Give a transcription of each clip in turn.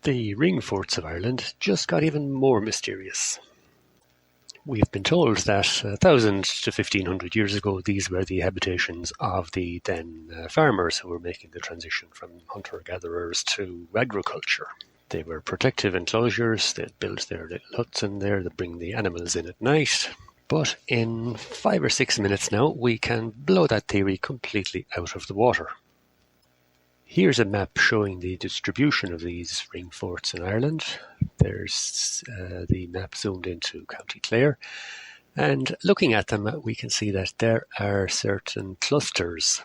The ring forts of Ireland just got even more mysterious. We've been told that 1,000 to 1,500 years ago these were the habitations of the then farmers who were making the transition from hunter-gatherers to agriculture. They were protective enclosures, they'd built their little huts in there that bring the animals in at night. But in 5 or 6 minutes now, we can blow that theory completely out of the water. Here's a map showing the distribution of these ring forts in Ireland. There's the map zoomed into County Clare. And looking at them, we can see that there are certain clusters.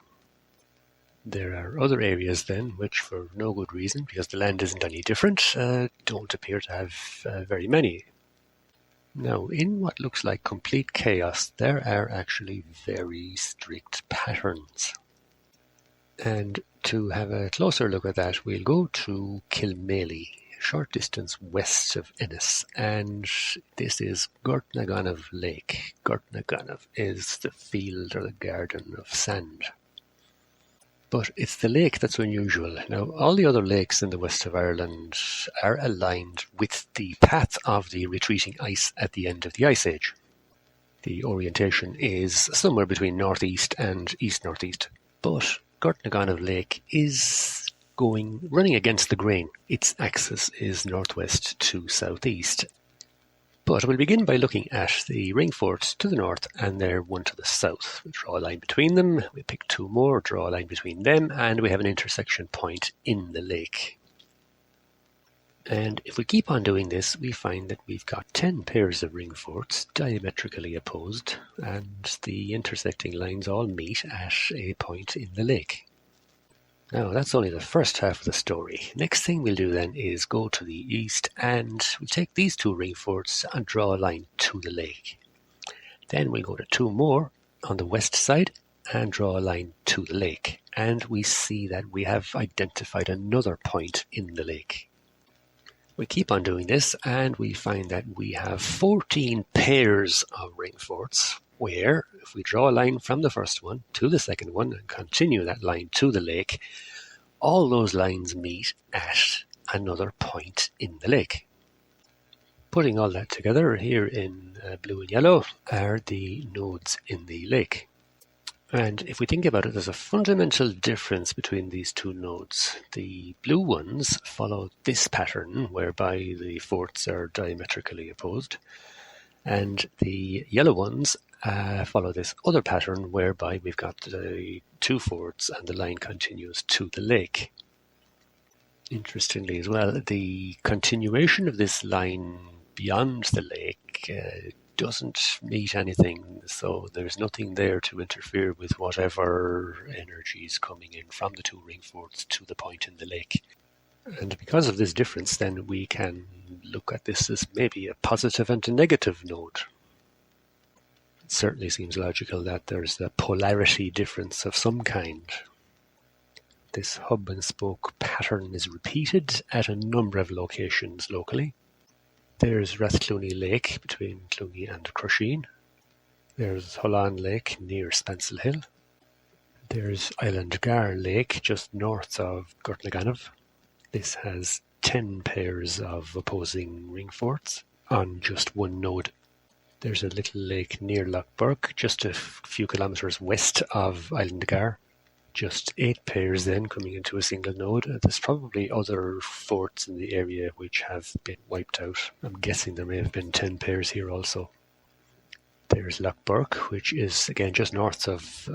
There are other areas then, which for no good reason, because the land isn't any different, don't appear to have very many. Now, in what looks like complete chaos, there are actually very strict patterns. And to have a closer look at that, we'll go to Kilmaley, a short distance west of Ennis, and this is Gortnaganov Lake. Gortnaganov is the field or the garden of sand. But it's the lake that's unusual. Now, all the other lakes in the west of Ireland are aligned with the path of the retreating ice at the end of the Ice Age. The orientation is somewhere between northeast and east-northeast. But Gortnaganov Lake is running against the grain. Its axis is northwest to southeast. But we'll begin by looking at the ring forts to the north and their one to the south. We draw a line between them, we pick two more, draw a line between them, and we have an intersection point in the lake. And if we keep on doing this, we find that we've got 10 pairs of ring forts diametrically opposed, and the intersecting lines all meet at a point in the lake. Now, that's only the first half of the story. Next thing we'll do then is go to the east, and we'll take these two ring forts and draw a line to the lake. Then we'll go to two more on the west side and draw a line to the lake. And we see that we have identified another point in the lake. We keep on doing this, and we find that we have 14 pairs of ring forts, where if we draw a line from the first one to the second one and continue that line to the lake, all those lines meet at another point in the lake. Putting all that together here in blue and yellow are the nodes in the lake. And if we think about it, there's a fundamental difference between these two nodes. The blue ones follow this pattern whereby the forts are diametrically opposed, and the yellow ones follow this other pattern whereby we've got the two forts and the line continues to the lake. Interestingly as well, the continuation of this line beyond the lake doesn't meet anything, so there's nothing there to interfere with whatever energy is coming in from the two ring forts to the point in the lake. And because of this difference, then we can look at this as maybe a positive and a negative node. It certainly seems logical that there's a polarity difference of some kind. This hub and spoke pattern is repeated at a number of locations locally. There's Rathclooney Lake between Clooney and Crusheen. There's Holland Lake near Spancel Hill. There's Islandgar Lake just north of Gortnaganov. This has 10 pairs of opposing ring forts on just one node. There's a little lake near Lochburg, just a few kilometres west of Islandgar. Just 8 pairs then coming into a single node. There's probably other forts in the area which have been wiped out. I'm guessing there may have been 10 pairs here also. There's Lochburg, which is again just north of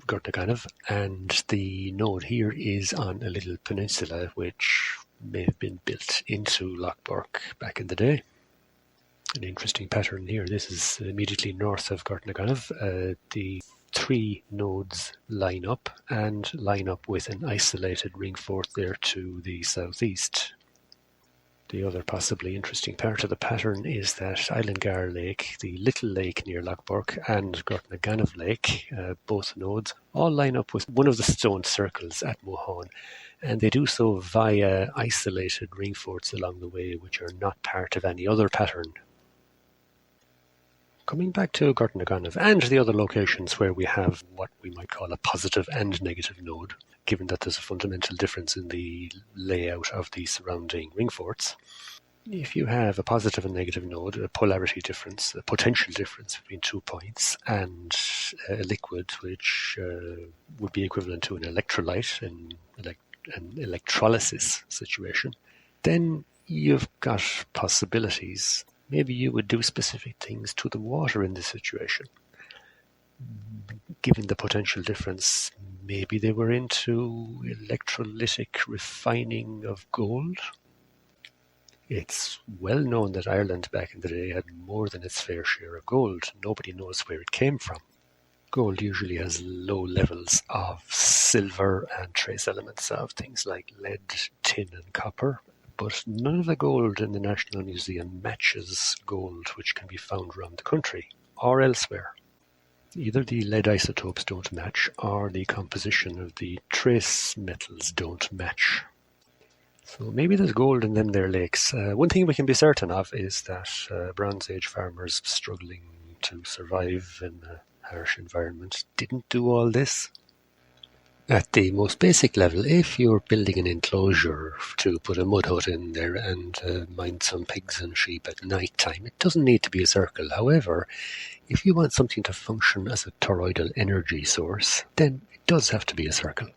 Gortnaganov, and the node here is on a little peninsula which may have been built into Lochburg back in the day. An interesting pattern here. This is immediately north of Gortnaganov. The 3 nodes line up with an isolated ring fort there to the southeast. The other possibly interesting part of the pattern is that Islandgar Lake, the little lake near Lochburg, and Gortnaganov Lake, both nodes, all line up with one of the stone circles at Mohone, and they do so via isolated ring forts along the way, which are not part of any other pattern. Coming back to Gortnaganov and the other locations where we have what we might call a positive and negative node, given that there's a fundamental difference in the layout of the surrounding ring forts. If you have a positive and negative node, a polarity difference, a potential difference between 2 points, and a liquid which would be equivalent to an electrolyte in an electrolysis situation, then you've got possibilities. Maybe you would do specific things to the water in this situation. Given the potential difference, maybe they were into electrolytic refining of gold. It's well known that Ireland back in the day had more than its fair share of gold. Nobody knows where it came from. Gold usually has low levels of silver and trace elements of things like lead, tin and copper, but none of the gold in the National Museum matches gold which can be found around the country or elsewhere. Either the lead isotopes don't match or the composition of the trace metals don't match. So maybe there's gold in them there lakes. One thing we can be certain of is that Bronze Age farmers struggling to survive in a harsh environment didn't do all this. At the most basic level, if you're building an enclosure to put a mud hut in there and mind some pigs and sheep at night time, it doesn't need to be a circle. However, if you want something to function as a toroidal energy source, then it does have to be a circle.